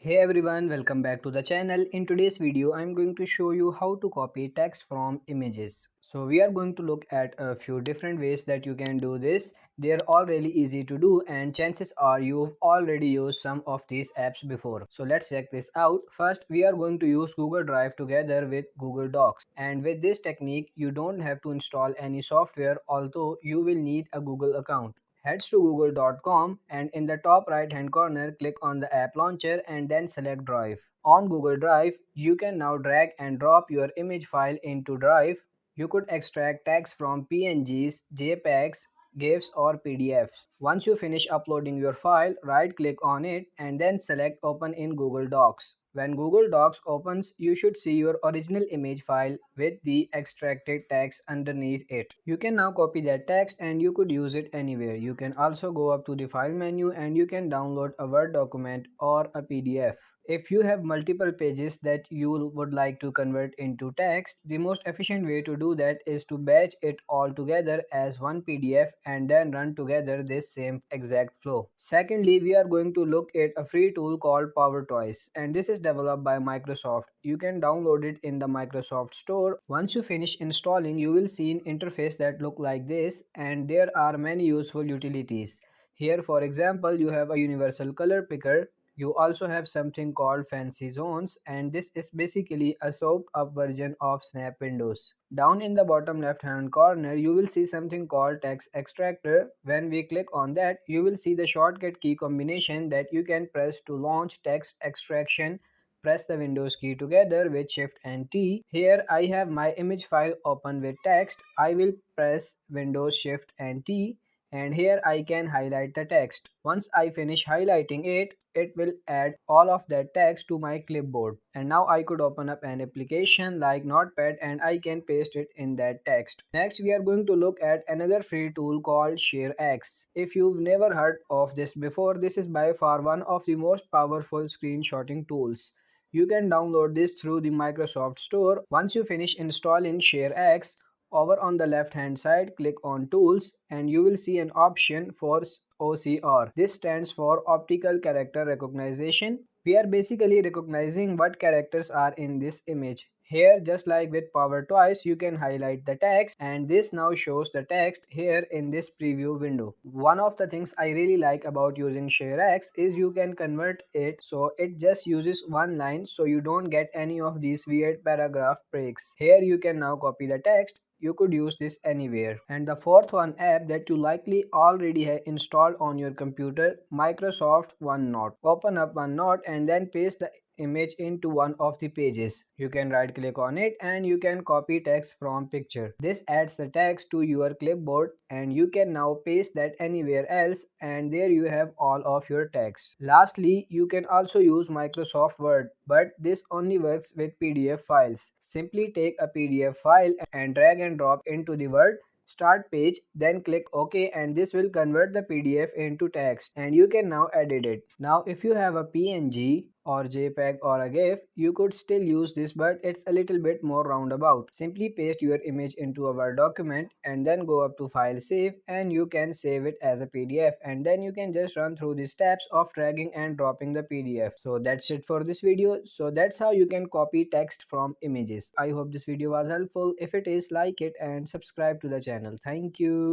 Hey everyone, welcome back to the channel. In today's video, I'm going to show you how to copy text from images. So we are going to look at a few different ways that you can do this. They're all really easy to do and chances are you've already used some of these apps before. So let's check this out. First, we are going to use Google Drive together with Google Docs. And with this technique, you don't have to install any software, although you will need a Google account. Heads to google.com and in the top right hand corner click on the app launcher and then select Drive. On Google Drive, you can now drag and drop your image file into Drive. You could extract text from PNGs, JPEGs, GIFs or PDFs. Once you finish uploading your file, right click on it and then select Open in Google Docs. When Google Docs opens, you should see your original image file with the extracted text underneath it. You can now copy that text and you could use it anywhere. You can also go up to the file menu and you can download a Word document or a PDF. If you have multiple pages that you would like to convert into text, the most efficient way to do that is to batch it all together as one PDF and then run together this same exact flow. Secondly, we are going to look at a free tool called PowerToys, and this is developed by Microsoft. You can download it in the Microsoft Store. Once you finish installing, you will see an interface that look like this, and there are many useful utilities. Here, for example, you have a universal color picker. You also have something called fancy zones, and this is basically a souped up version of Snap Windows. Down in the bottom left hand corner, you will see something called text extractor. When we click on that, you will see the shortcut key combination that you can press to launch text extraction. Press the Windows key together with Shift and T. Here I have my image file open with text. I will press Windows Shift and T and here I can highlight the text. Once I finish highlighting it, it will add all of that text to my clipboard. And now I could open up an application like Notepad and I can paste it in that text. Next, we are going to look at another free tool called ShareX. If you've never heard of this before, this is by far one of the most powerful screenshotting tools. You can download this through the Microsoft Store. Once you finish installing ShareX, over on the left hand side, click on Tools and you will see an option for OCR. This stands for Optical Character Recognition. We are basically recognizing what characters are in this image. Here, just like with PowerToys, you can highlight the text and this now shows the text here in this preview window. One of the things I really like about using ShareX is you can convert it so it just uses one line so you don't get any of these weird paragraph breaks. Here you can now copy the text. You could use this anywhere. And the fourth one app that you likely already have installed on your computer, Microsoft OneNote. Open up OneNote and then paste the image into one of the pages. You can right click on it and you can copy text from picture. This adds the text to your clipboard and you can now paste that anywhere else and there you have all of your text. Lastly, you can also use Microsoft Word, but this only works with PDF files. Simply take a PDF file and drag and drop into the Word Start page, then click OK and this will convert the PDF into text and you can now edit it. Now if you have a PNG or JPEG or a GIF, you could still use this but it's a little bit more roundabout. Simply paste your image into a Word document and then go up to File Save and you can save it as a PDF and then you can just run through the steps of dragging and dropping the PDF. So that's it for this video. So that's how you can copy text from images. I hope this video was helpful. If it is, like it and subscribe to the channel. Thank you.